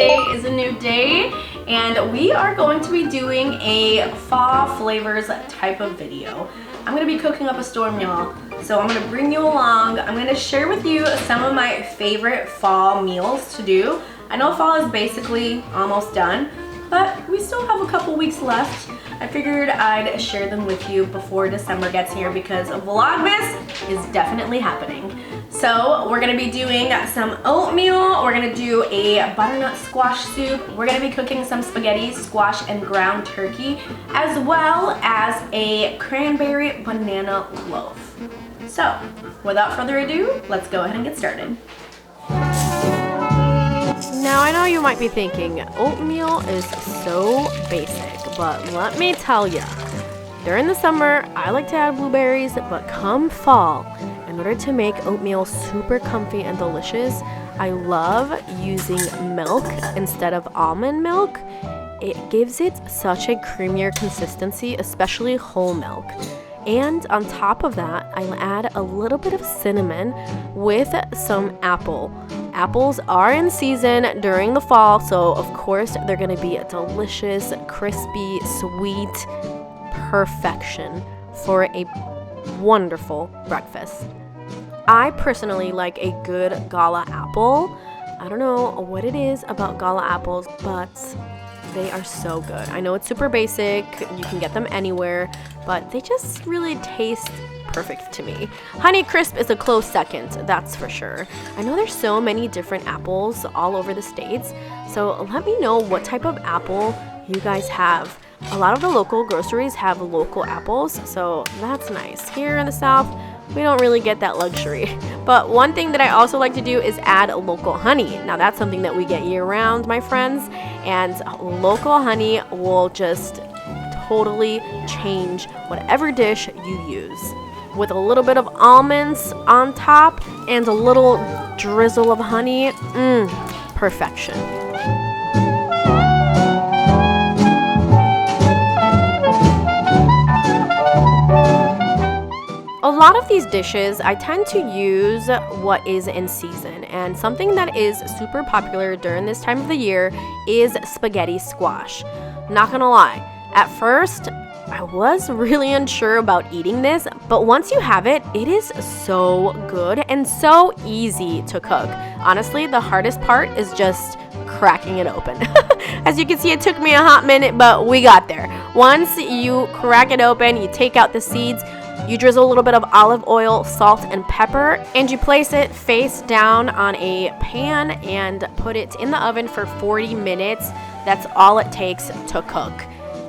today is a new day and we are going to be doing a fall flavors type of video. I'm going to be cooking up a storm, y'all, so I'm going to bring you along. I'm going to share with you some of my favorite fall meals to do. I know fall is basically almost done, but we still have a couple weeks left. I figured I'd share them with you before December gets here because Vlogmas is definitely happening. So we're gonna be doing some oatmeal, we're gonna do a butternut squash soup, we're gonna be cooking some spaghetti, squash, and ground turkey, as well as a cranberry banana loaf. So without further ado, let's go ahead and get started. Now I know you might be thinking, oatmeal is so basic, but let me tell ya, during the summer, I like to add blueberries, but come fall, in order to make oatmeal super comfy and delicious, I love using milk instead of almond milk. It gives it such a creamier consistency, especially whole milk. And on top of that, I'll add a little bit of cinnamon with some apple. Apples are in season during the fall, so of course they're gonna be a delicious, crispy, sweet perfection for a wonderful breakfast. I personally like a good gala apple. I don't know what it is about gala apples, but they are so good. I know it's super basic, you can get them anywhere, but they just really taste perfect to me. Honeycrisp is a close second, that's for sure. I know there's so many different apples all over the states, so let me know what type of apple you guys have. A lot of the local groceries have local apples, so that's nice. Here in the South, we don't really get that luxury. But one thing that I also like to do is add local honey. Now that's something that we get year round, my friends, and local honey will just totally change whatever dish you use. With a little bit of almonds on top and a little drizzle of honey, perfection. A lot of these dishes, I tend to use what is in season, and something that is super popular during this time of the year is spaghetti squash. Not gonna lie, at first, I was really unsure about eating this, but once you have it, it is so good and so easy to cook. Honestly, the hardest part is just cracking it open. As you can see, it took me a hot minute, but we got there. Once you crack it open, you take out the seeds, you drizzle a little bit of olive oil, salt, and pepper, and you place it face down on a pan and put it in the oven for 40 minutes. That's all it takes to cook.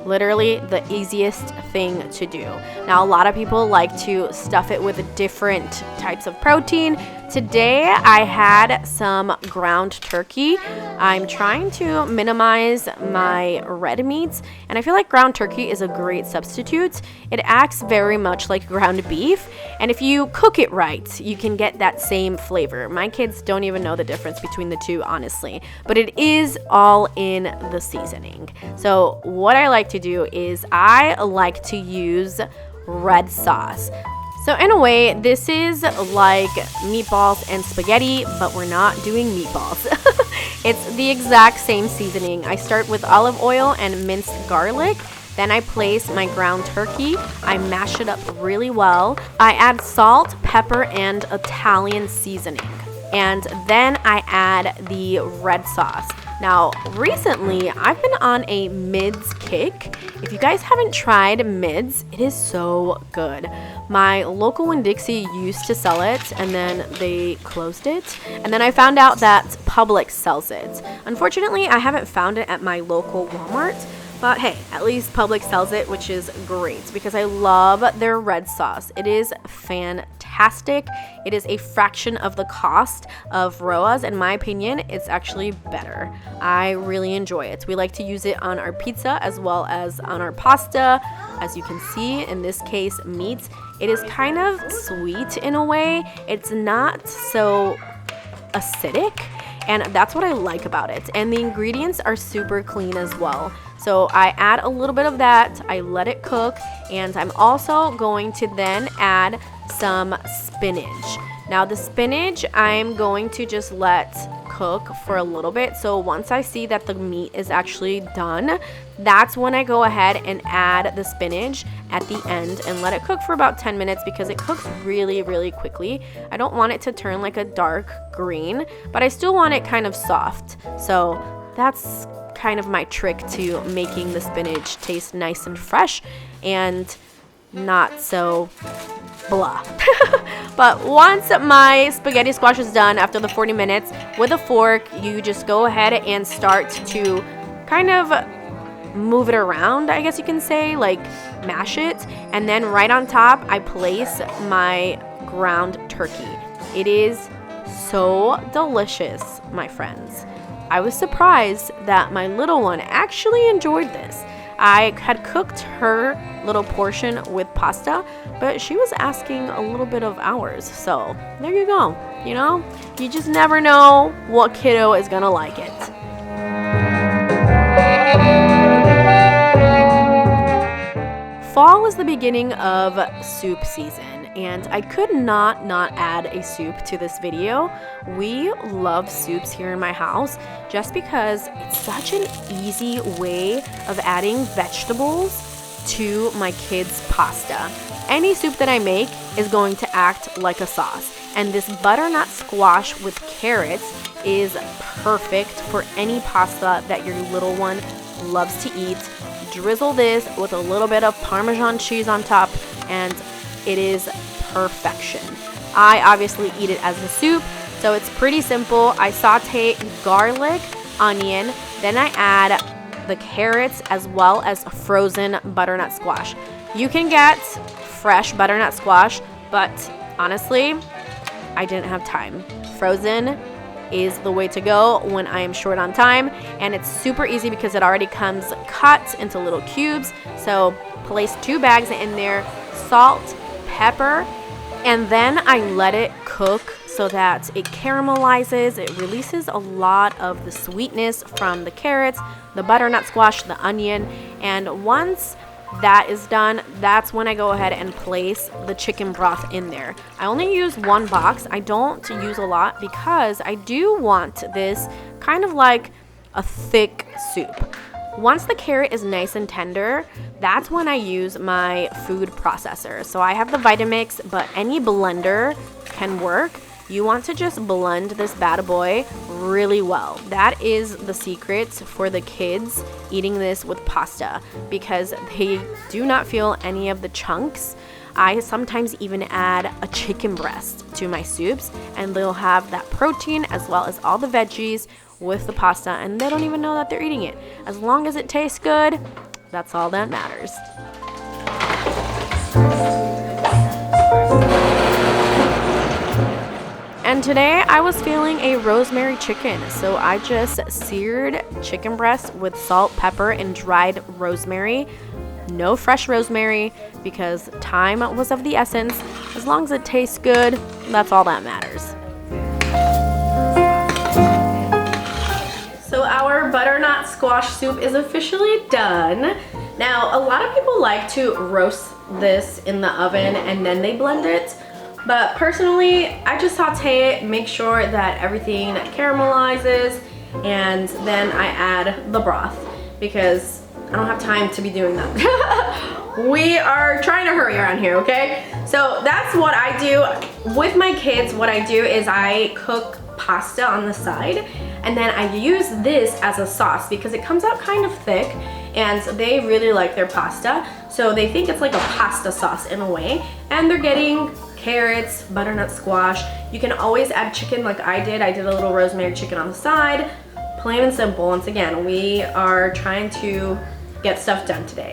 Literally the easiest thing to do. Now, a lot of people like to stuff it with different types of protein. Today, I had some ground turkey. I'm trying to minimize my red meats, and I feel like ground turkey is a great substitute. It acts very much like ground beef, and if you cook it right, you can get that same flavor. My kids don't even know the difference between the two, honestly, but it is all in the seasoning. So what I like to do is I like to use red sauce. So in a way, this is like meatballs and spaghetti, but we're not doing meatballs. It's the exact same seasoning. I start with olive oil and minced garlic. Then I place my ground turkey. I mash it up really well. I add salt, pepper, and Italian seasoning. And then I add the red sauce. Now, recently, I've been on a mids kick. If you guys haven't tried mids, it is so good. My local Winn-Dixie used to sell it, and then they closed it. And then I found out that Publix sells it. Unfortunately, I haven't found it at my local Walmart. But hey, at least Publix sells it, which is great because I love their red sauce. It is fantastic. It is a fraction of the cost of Roa's. In my opinion, it's actually better. I really enjoy it. We like to use it on our pizza as well as on our pasta. As you can see, in this case, meat. It is kind of sweet in a way. It's not so acidic, and that's what I like about it. And the ingredients are super clean as well. So I add a little bit of that, I let it cook, and I'm also going to then add some spinach. Now the spinach I'm going to just let cook for a little bit. So once I see that the meat is actually done, that's when I go ahead and add the spinach at the end and let it cook for about 10 minutes because it cooks really, really quickly. I don't want it to turn like a dark green, but I still want it kind of soft. So that's kind of my trick to making the spinach taste nice and fresh and not so blah. But once my spaghetti squash is done after the 40 minutes, with a fork, you just go ahead and start to kind of move it around, I guess you can say, like mash it. And then right on top, I place my ground turkey. It is so delicious, my friends. I was surprised that my little one actually enjoyed this. I had cooked her little portion with pasta, but she was asking a little bit of ours. So there you go. You know, you just never know what kiddo is gonna like it. Fall is the beginning of soup season, and I could not add a soup to this video. We love soups here in my house just because it's such an easy way of adding vegetables to my kids' pasta. Any soup that I make is going to act like a sauce, and this butternut squash with carrots is perfect for any pasta that your little one loves to eat. Drizzle this with a little bit of Parmesan cheese on top, and it is perfection. I obviously eat it as a soup, so it's pretty simple. I saute garlic, onion, then I add the carrots as well as frozen butternut squash. You can get fresh butternut squash, but honestly, I didn't have time. Frozen is the way to go when I am short on time, and it's super easy because it already comes cut into little cubes. So place 2 bags in there, salt, pepper, and then I let it cook so that it caramelizes. It releases a lot of the sweetness from the carrots, the butternut squash, the onion, and once that is done, that's when I go ahead and place the chicken broth in there. I only use 1 box. I don't use a lot because I do want this kind of like a thick soup. Once the carrot is nice and tender, that's when I use my food processor. So I have the Vitamix, but any blender can work. You want to just blend this bad boy really well. That is the secret for the kids eating this with pasta because they do not feel any of the chunks. I sometimes even add a chicken breast to my soups, and they'll have that protein as well as all the veggies with the pasta, and they don't even know that they're eating it. As long as it tastes good, that's all that matters. And today I was feeling a rosemary chicken, so I just seared chicken breast with salt, pepper, and dried rosemary. No fresh rosemary because time was of the essence. As long as it tastes good, that's all that matters. So our butternut squash soup is officially done. Now, a lot of people like to roast this in the oven and then they blend it. But personally, I just saute it, make sure that everything caramelizes, and then I add the broth because I don't have time to be doing that. We are trying to hurry around here, okay? So that's what I do. With my kids, what I do is I cook pasta on the side, and then I use this as a sauce because it comes out kind of thick, and they really like their pasta. So they think it's like a pasta sauce in a way, and they're getting carrots, butternut squash. You can always add chicken like I did. I did a little rosemary chicken on the side. Plain and simple. Once again, we are trying to get stuff done today.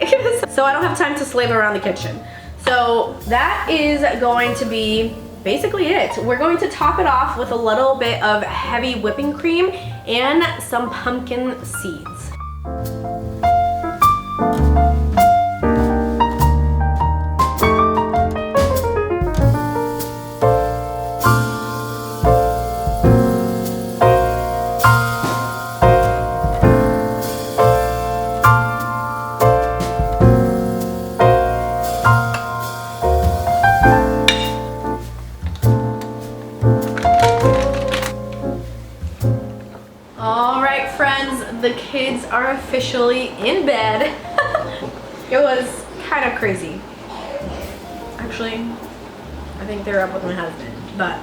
So I don't have time to slave around the kitchen. So that is going to be basically it. We're going to top it off with a little bit of heavy whipping cream and some pumpkin seeds. as the kids are officially in bed. It was kind of crazy. Actually, I think they're up with my husband, but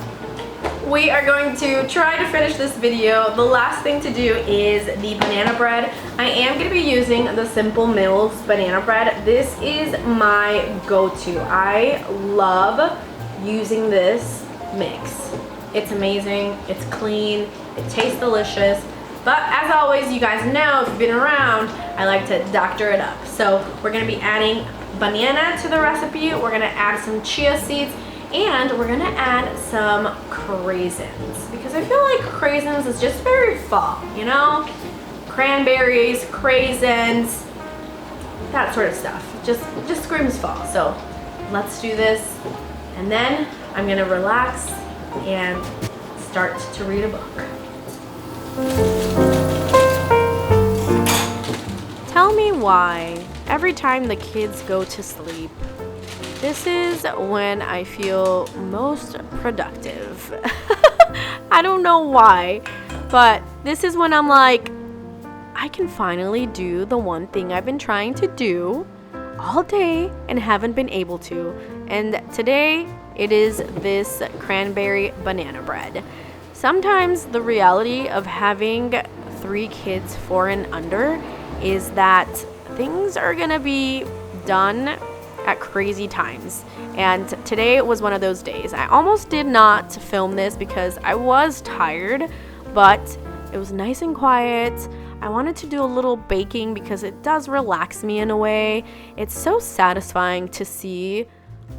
we are going to try to finish this video. The last thing to do is the banana bread. I am going to be using the Simple Mills banana bread. This is my go-to. I love using this mix. It's amazing, it's clean, it tastes delicious. But as always, you guys know, if you've been around, I like to doctor it up. So we're going to be adding banana to the recipe. We're going to add some chia seeds. And we're gonna add some craisins because I feel like craisins is just very fall, you know? Cranberries, craisins, that sort of stuff. Just screams fall. So let's do this. And then I'm gonna relax and start to read a book. Tell me why every time the kids go to sleep, this is when I feel most productive. I don't know why, but this is when I'm like, I can finally do the one thing I've been trying to do all day and haven't been able to. And today it is this cranberry banana bread. Sometimes the reality of having 3 kids 4 and under is that things are gonna be done at crazy times, and today was one of those days. I almost did not film this because I was tired, but it was nice and quiet. I wanted to do a little baking because it does relax me in a way. It's so satisfying to see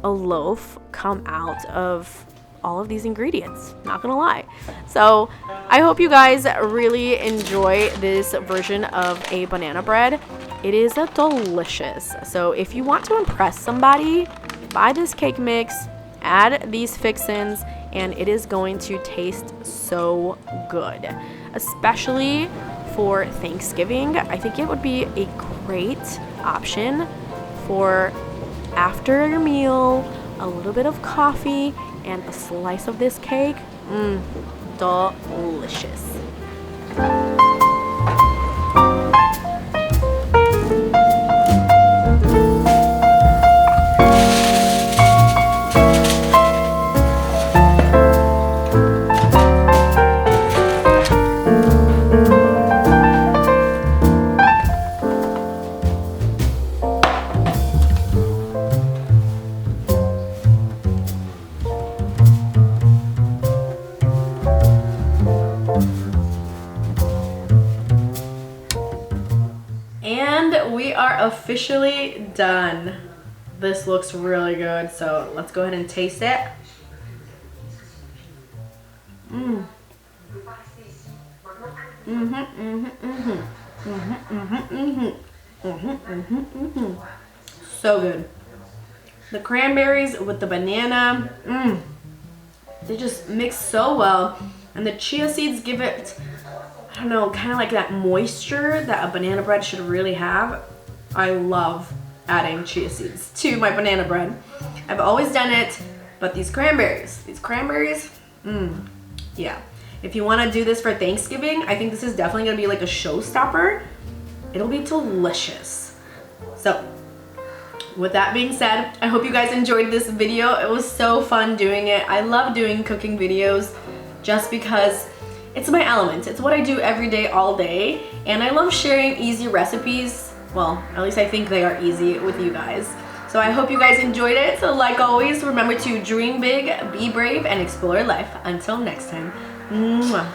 a loaf come out of all of these ingredients, not gonna lie. So I hope you guys really enjoy this version of a banana bread. It is delicious. So if you want to impress somebody, buy this cake mix, add these fixins, and it is going to taste so good. Especially for Thanksgiving, I think it would be a great option for after your meal, a little bit of coffee, and a slice of this cake. Delicious. And we are officially done. This looks really good, so let's go ahead and taste it. So good. The cranberries with the banana, they just mix so well, and the chia seeds give it, I don't know, kind of like that moisture that a banana bread should really have. I love adding chia seeds to my banana bread. I've always done it, but these cranberries, yeah. If you want to do this for Thanksgiving, I think this is definitely going to be like a showstopper. It'll be delicious. So, with that being said, I hope you guys enjoyed this video. It was so fun doing it. I love doing cooking videos just because it's my element. It's what I do every day, all day. And I love sharing easy recipes. Well, at least I think they are easy with you guys. So I hope you guys enjoyed it. So like always, remember to dream big, be brave, and explore life. Until next time. Mwah.